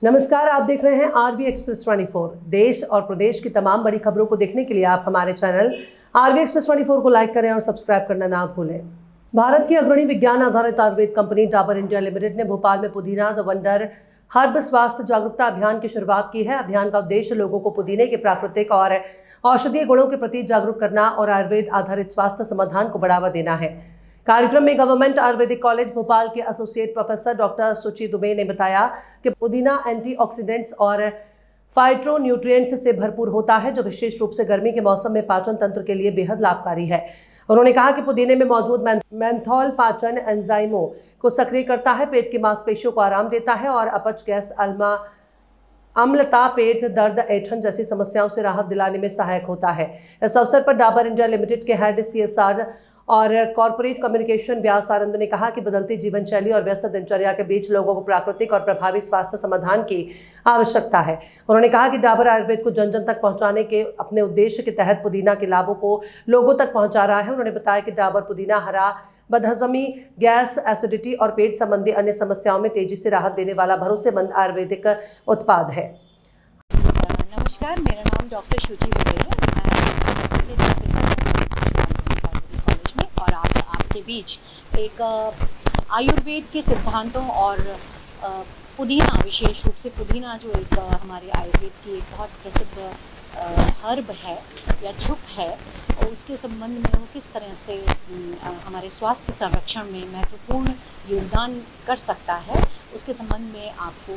नमस्कार, आप देख रहे हैं आरवी एक्सप्रेस 24। देश और प्रदेश की तमाम बड़ी खबरों को देखने के लिए आप हमारे चैनल आरवी एक्सप्रेस 24 को लाइक करें और सब्सक्राइब करना ना भूलें। भारत की अग्रणी विज्ञान आधारित Ayurveda company Dabur India limited ने भोपाल में पुदीना द वंडर हर्ब स्वास्थ्य जागरूकता अभियान की शुरुआत की है। अभियान का उद्देश्य लोगों को पुदीने के प्राकृतिक और औषधीय गुणों के प्रति जागरूक करना और आयुर्वेद आधारित स्वास्थ्य समाधान को बढ़ावा देना है। कार्यक्रम में गवर्नमेंट आयुर्वेदिक कॉलेज भोपाल के एसोसिएट प्रोफेसर डॉक्टर सुचि दुबे ने बताया कि पुदीना एंटीऑक्सीडेंट्स और फाइटोन्यूट्रिएंट्स से भरपूर होता है, जो विशेष रूप से गर्मी के मौसम में पाचन तंत्र के लिए बेहद लाभकारी है। उन्होंने कहा कि पुदीने में मौजूद मेंथॉल पाचन एंजाइमों को सक्रिय करता है, पेट की मांसपेशियों को आराम देता है और अपच, गैस, अम्लता, पेट दर्द, ऐंठन जैसी समस्याओं से राहत दिलाने में सहायक होता है। इस अवसर पर डाबर इंडिया लिमिटेड के हेड CSR और कॉर्पोरेट कम्युनिकेशन व्यास आनंद ने कहा कि बदलती जीवन शैली और व्यस्त दिनचर्या के बीच लोगों को प्राकृतिक और प्रभावी स्वास्थ्य समाधान की आवश्यकता है। उन्होंने कहा कि डाबर आयुर्वेद को जन जन तक पहुंचाने के अपने उद्देश्य के तहत पुदीना के लाभों को लोगों तक पहुंचा रहा है। उन्होंने बताया कि डाबर पुदीना हरा बदहजमी, गैस, एसिडिटी और पेट संबंधी अन्य समस्याओं में तेजी से राहत देने वाला भरोसेमंद आयुर्वेदिक उत्पाद है। नमस्कार, मेरा नाम डॉक्टर सुचि दुबे है। मैं एसोसिएट प्रोफेसर कॉलेज में और आज आपके बीच एक आयुर्वेद के सिद्धांतों और पुदीना, विशेष रूप से पुदीना जो एक हमारे आयुर्वेद की एक बहुत प्रसिद्ध हर्ब है या छुप है, और उसके संबंध में वो किस तरह से हमारे स्वास्थ्य संरक्षण में महत्वपूर्ण योगदान कर सकता है, उसके संबंध में आपको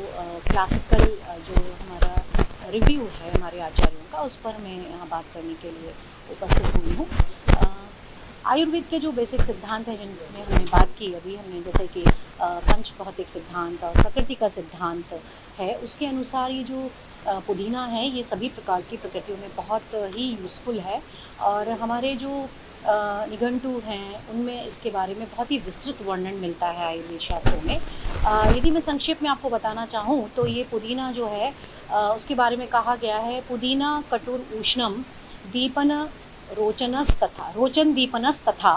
क्लासिकल जो हमारा रिव्यू है हमारे आचार्यों का, उस पर मैं यहाँ बात करने के लिए उपस्थित हुई हूँ। आयुर्वेद के जो बेसिक सिद्धांत हैं जिनमें हमने बात की अभी हमने, जैसे कि पंच भौतिक सिद्धांत और प्रकृति का सिद्धांत है, उसके अनुसार ये जो पुदीना है ये सभी प्रकार की प्रकृतियों में बहुत ही यूज़फुल है। और हमारे जो निघंटु हैं उनमें इसके बारे में बहुत ही विस्तृत वर्णन मिलता है आयुर्वेद शास्त्रों में। यदि मैं संक्षेप में आपको बताना चाहूँ तो ये पुदीना जो है उसके बारे में कहा गया है, पुदीना कटुर उष्णम दीपन रोचन दीपनस्तथा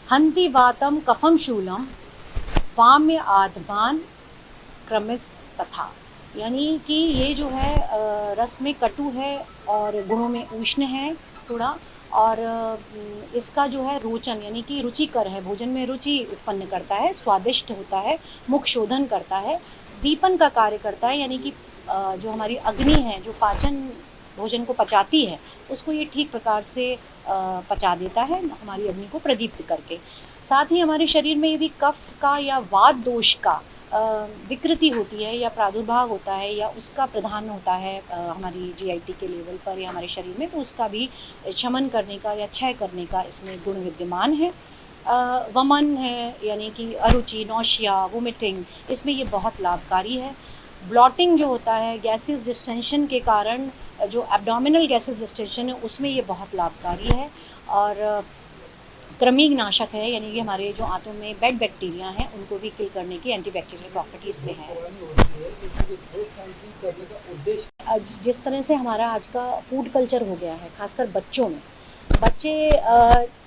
हंति वातम कफम शूलम वाम्य आधमान क्रमिस तथा। यानी कि ये जो है रस में कटु है और गुणों में उष्ण है थोड़ा, और इसका जो है रोचन यानी कि रुचिकर है, भोजन में रुचि उत्पन्न करता है, स्वादिष्ट होता है, मुख शोधन करता है, दीपन का कार्य करता है, यानी कि जो हमारी अग्नि है जो पाचन भोजन को पचाती है उसको ये ठीक प्रकार से पचा देता है, हमारी अग्नि को प्रदीप्त करके। साथ ही हमारे शरीर में यदि कफ का या वात दोष का विकृति होती है या प्रादुर्भाव होता है या उसका प्रधान होता है हमारी GIT के लेवल पर या हमारे शरीर में, तो उसका भी शमन करने का या क्षय करने का इसमें गुण विद्यमान है। वमन है यानी कि अरुचि, नौशिया, वोमिटिंग, इसमें ये बहुत लाभकारी है। ब्लॉटिंग जो होता है, गैसेस डिस्टेंशन के कारण जो एब्डोमिनल गैसेस डिस्टेंशन है उसमें ये बहुत लाभकारी है। और कृमि नाशक है, यानी कि हमारे जो आंतों में बेड बैक्टीरिया हैं उनको भी किल करने की एंटीबैक्टीरियल प्रॉपर्टीज़ में है। जिस तरह से हमारा आज का फूड कल्चर हो गया है, खासकर बच्चों में, बच्चे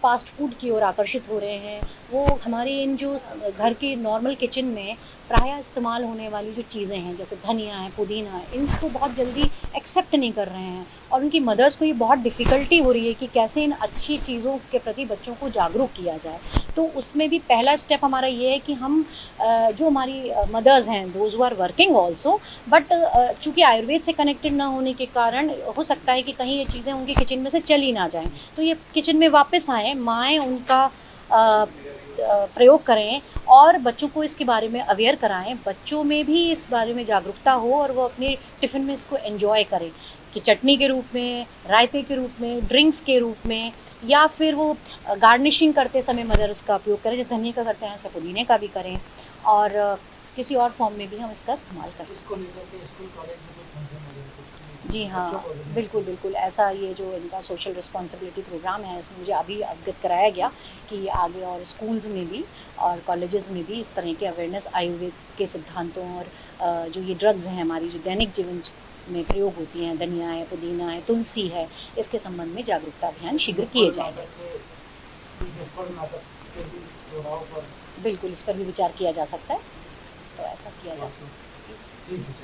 फास्ट फूड की ओर आकर्षित हो रहे हैं। वो हमारे इन जो घर के नॉर्मल किचन में प्रायः इस्तेमाल होने वाली जो चीज़ें हैं जैसे धनिया है, पुदीना है, इनको बहुत जल्दी एक्सेप्ट नहीं कर रहे हैं और उनकी मदर्स को ये बहुत डिफ़िकल्टी हो रही है कि कैसे इन अच्छी चीज़ों के प्रति बच्चों को जागरूक किया जाए। तो उसमें भी पहला स्टेप हमारा ये है कि हम जो हमारी मदर्स हैं, those who are working also, but चूँकि आयुर्वेद से कनेक्टेड ना होने के कारण हो सकता है कि कहीं ये चीज़ें उनके किचन में से चली ना जाएँ, तो ये किचन में वापस आएँ, माएँ उनका प्रयोग करें और बच्चों को इसके बारे में अवेयर कराएं, बच्चों में भी इस बारे में जागरूकता हो और वो अपने टिफ़िन में इसको एंजॉय करें कि चटनी के रूप में, रायते के रूप में, ड्रिंक्स के रूप में, या फिर वो गार्निशिंग करते समय मदर इसका उपयोग करें, जिस धनिया का करते हैं ऐसा पुदीने का भी करें, और किसी और फॉर्म में भी हम इसका इस्तेमाल कर सकते हैं। जी हाँ, बिल्कुल बिल्कुल ऐसा ये जो इनका सोशल रिस्पॉन्सिबिलिटी प्रोग्राम है इसमें मुझे अभी अवगत कराया गया कि आगे और स्कूल्स में भी और कॉलेजेस में भी इस तरह के अवेयरनेस आयुर्वेद के सिद्धांतों और जो ये ड्रग्स हैं हमारी जो दैनिक जीवन में प्रयोग होती हैं, धनिया है, पुदीना है, तुलसी है, इसके संबंध में जागरूकता अभियान शीघ्र किए जाएंगे। बिल्कुल इस पर भी विचार किया जा सकता है, तो ऐसा किया जा सकता है।